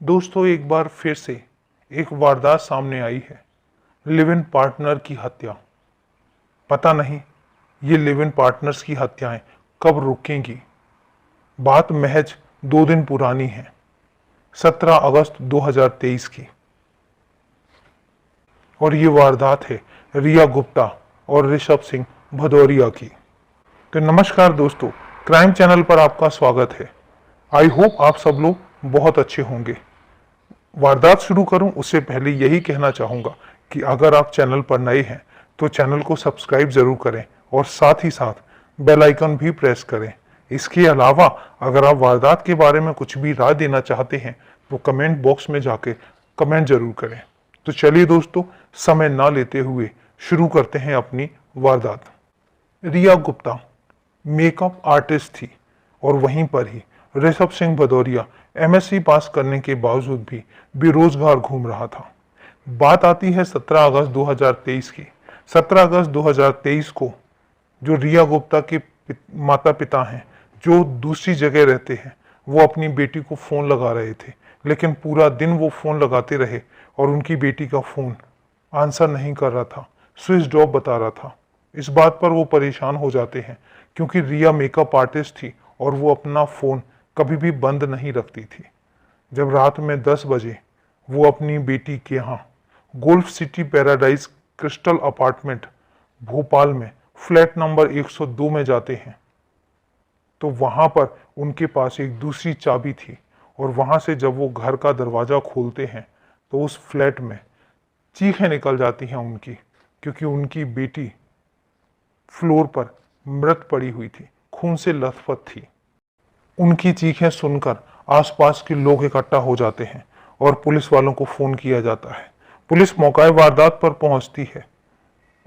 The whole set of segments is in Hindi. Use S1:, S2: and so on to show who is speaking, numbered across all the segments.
S1: दोस्तों, एक बार फिर से एक वारदात सामने आई है। लिव इन पार्टनर की हत्या। पता नहीं ये लिव इन पार्टनर्स की हत्याएं कब रुकेंगी। बात महज 2 दिन पुरानी है, 17 अगस्त 2023 की। और ये वारदात है रिया गुप्ता और ऋषभ सिंह भदौरिया की। तो नमस्कार दोस्तों, क्राइम चैनल पर आपका स्वागत है। आई होप आप सब लोग बहुत अच्छे होंगे। वारदात शुरू करूं उससे पहले यही कहना चाहूंगा कि अगर आप चैनल पर नए हैं तो चैनल को सब्सक्राइब जरूर करें और साथ ही साथ बेल आइकन भी प्रेस करें। इसके अलावा अगर आप वारदात के बारे में कुछ भी राय देना चाहते हैं तो कमेंट बॉक्स में जाके कमेंट जरूर करें। तो चलिए दोस्तों, समय ना लेते हुए शुरू करते हैं अपनी वारदात। रिया गुप्ता मेकअप आर्टिस्ट थी और वहीं पर ही ऋषभ सिंह भदौरिया एमएससी पास करने के बावजूद भी बेरोजगार घूम रहा था। बात आती है 17 अगस्त 2023 की। 17 अगस्त 2023 को जो रिया गुप्ता के माता पिता हैं, जो दूसरी जगह रहते हैं, वो अपनी बेटी को फोन लगा रहे थे, लेकिन पूरा दिन वो फोन लगाते रहे और उनकी बेटी का फोन आंसर नहीं कर रहा था, स्विच ऑफ बता रहा था। इस बात पर वो परेशान हो जाते हैं क्योंकि रिया मेकअप आर्टिस्ट थी और वो अपना फोन कभी भी बंद नहीं रखती थी। जब रात में 10 बजे वो अपनी बेटी के यहाँ golf city paradise crystal apartment Bhopal में फ्लैट नंबर 102 में जाते हैं तो वहां पर उनके पास एक दूसरी चाबी थी और वहां से जब वो घर का दरवाजा खोलते हैं तो उस फ्लैट में चीखें निकल जाती हैं उनकी, क्योंकि उनकी बेटी फ्लोर पर मृत पड़ी हुई थी, खून से लथपथ थी। उनकी चीखें सुनकर आसपास के लोग इकट्ठा हो जाते हैं और पुलिस वालों को फोन किया जाता है। पुलिस मौका वारदात पर पहुंचती है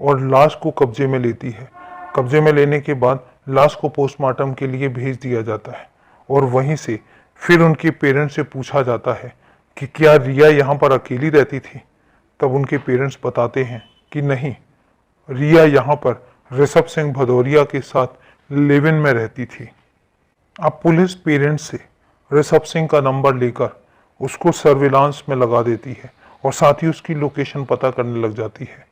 S1: और लाश को कब्जे में लेती है। कब्जे में लेने के बाद लाश को पोस्टमार्टम के लिए भेज दिया जाता है और वहीं से फिर उनके पेरेंट्स से पूछा जाता है कि क्या रिया यहाँ पर अकेली रहती थी। तब उनके पेरेंट्स बताते हैं कि नहीं, रिया यहाँ पर ऋषभ सिंह भदौरिया के साथ लिव इन में रहती थी। अब पुलिस पेरेंट्स से ऋषभ सिंह का नंबर लेकर उसको सर्विलांस में लगा देती है और साथ ही उसकी लोकेशन पता करने लग जाती है।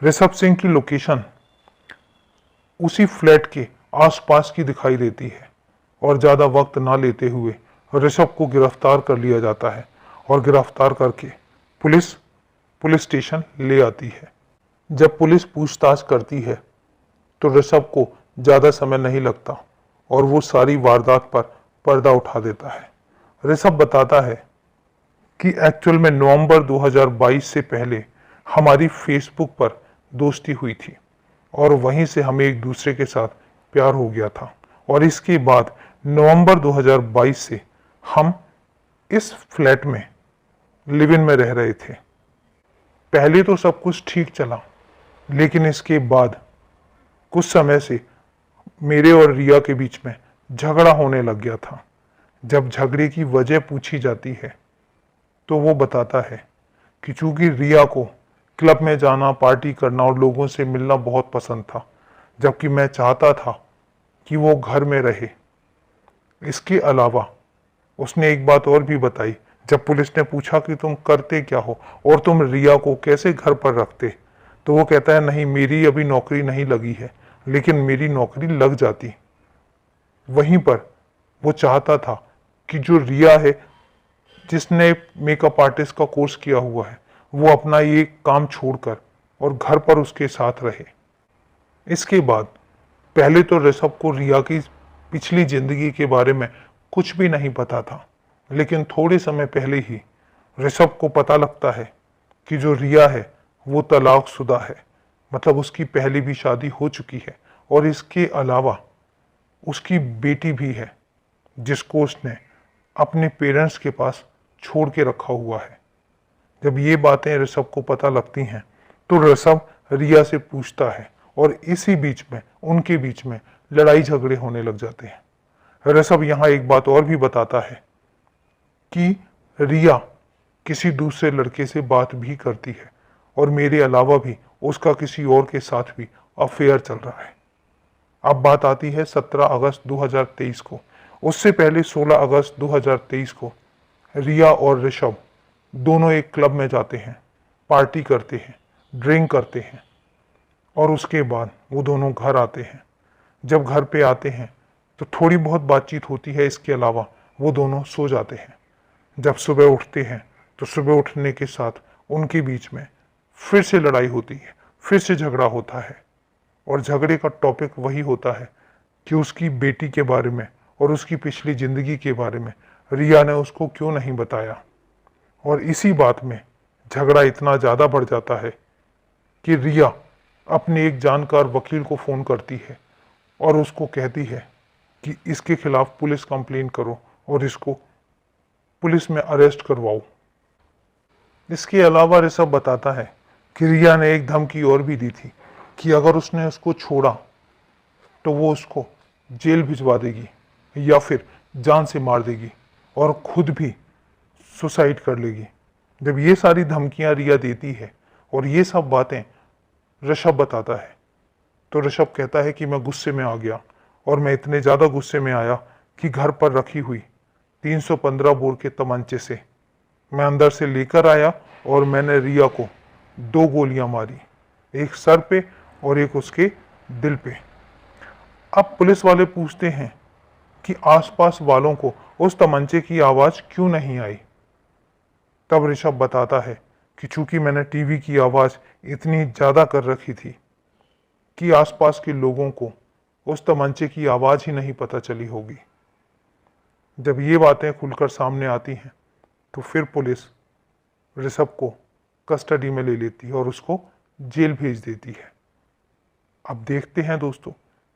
S1: ऋषभ सिंह की लोकेशन उसी फ्लैट के आसपास की दिखाई देती है और ज़्यादा वक्त ना लेते हुए ऋषभ को गिरफ्तार कर लिया जाता है और गिरफ्तार करके पुलिस स्टेशन ले आती है। जब पुलिस पूछताछ करती है तो ऋषभ को ज़्यादा समय नहीं लगता और वो सारी वारदात पर पर्दा उठा देता है। ऋषभ बताता है कि एक्चुअल में नवंबर 2022 से पहले हमारी फेसबुक पर दोस्ती हुई थी और वहीं से हमें एक दूसरे के साथ प्यार हो गया था और इसके बाद नवंबर 2022 से हम इस फ्लैट में लिव इन में रह रहे थे। पहले तो सब कुछ ठीक चला, लेकिन इसके बाद कुछ समय से मेरे और रिया के बीच में झगड़ा होने लग गया था। जब झगड़े की वजह पूछी जाती है तो वो बताता है कि चूंकि रिया को क्लब में जाना, पार्टी करना और लोगों से मिलना बहुत पसंद था, जबकि मैं चाहता था कि वो घर में रहे। इसके अलावा उसने एक बात और भी बताई। जब पुलिस ने पूछा कि तुम करते क्या हो और तुम रिया को कैसे घर पर रखते, तो वो कहता है नहीं, मेरी अभी नौकरी नहीं लगी है, लेकिन मेरी नौकरी लग जाती। वहीं पर वो चाहता था कि जो रिया है, जिसने मेकअप आर्टिस्ट का कोर्स किया हुआ है, वो अपना ये काम छोड़कर और घर पर उसके साथ रहे। इसके बाद पहले तो ऋषभ को रिया की पिछली जिंदगी के बारे में कुछ भी नहीं पता था, लेकिन थोड़े समय पहले ही ऋषभ को पता लगता है कि जो रिया है वो तलाकशुदा है, मतलब उसकी पहले भी शादी हो चुकी है और इसके अलावा उसकी बेटी भी है जिसको उसने अपने पेरेंट्स के पास छोड़ के रखा हुआ है। जब ये बातें ऋषभ को पता लगती हैं तो ऋषभ रिया से पूछता है और इसी बीच में उनके बीच में लड़ाई झगड़े होने लग जाते हैं। ऋषभ यहाँ एक बात और भी बताता है कि रिया किसी दूसरे लड़के से बात भी करती है और मेरे अलावा भी उसका किसी और के साथ भी अफेयर चल रहा है। अब बात आती है 17 अगस्त 2023 को। उससे पहले 16 अगस्त 2023 को रिया और ऋषभ दोनों एक क्लब में जाते हैं, पार्टी करते हैं, ड्रिंक करते हैं और उसके बाद वो दोनों घर आते हैं। जब घर पे आते हैं तो थोड़ी बहुत बातचीत होती है, इसके अलावा वो दोनों सो जाते हैं। जब सुबह उठते हैं तो सुबह उठने के साथ उनके बीच में फिर से लड़ाई होती है, फिर से झगड़ा होता है और झगड़े का टॉपिक वही होता है कि उसकी बेटी के बारे में और उसकी पिछली जिंदगी के बारे में रिया ने उसको क्यों नहीं बताया। और इसी बात में झगड़ा इतना ज़्यादा बढ़ जाता है कि रिया अपने एक जानकार वकील को फ़ोन करती है और उसको कहती है कि इसके खिलाफ पुलिस कंप्लेन करो और इसको पुलिस में अरेस्ट करवाओ। इसके अलावा ऋषभ बताता है कि रिया ने एक धमकी और भी दी थी कि अगर उसने उसको छोड़ा तो वो उसको जेल भिजवा देगी या फिर जान से मार देगी और खुद भी सुसाइड कर लेगी। जब ये सारी धमकियां रिया देती है और ये सब बातें ऋषभ बताता है तो ऋषभ कहता है कि मैं गुस्से में आ गया और मैं इतने ज़्यादा गुस्से में आया कि घर पर रखी हुई 315 बोर के तमंचे से मैं अंदर से लेकर आया और मैंने रिया को 2 गोलियां मारी, एक सर पे और एक उसके दिल पे। अब पुलिस वाले पूछते हैं कि आसपास वालों को उस तमंचे की आवाज़ क्यों नहीं आई। तब ऋषभ बताता है कि चूंकि मैंने टीवी की आवाज़ इतनी ज़्यादा कर रखी थी कि आसपास के लोगों को उस तमंचे की आवाज़ ही नहीं पता चली होगी। जब ये बातें खुलकर सामने आती हैं तो फिर पुलिस ऋषभ को कस्टडी में ले लेती है और उसको जेल भेज देती है। अब देखते हैं दोस्तों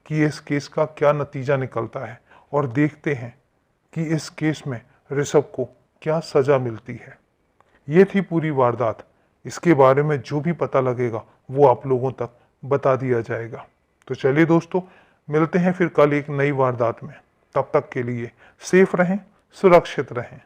S1: कि इस केस का क्या नतीजा निकलता है और देखते हैं कि इस केस में ऋषभ को क्या सज़ा मिलती है। ये थी पूरी वारदात। इसके बारे में जो भी पता लगेगा वो आप लोगों तक बता दिया जाएगा। तो चलिए दोस्तों, मिलते हैं फिर कल एक नई वारदात में। तब तक के लिए सेफ रहें, सुरक्षित रहें।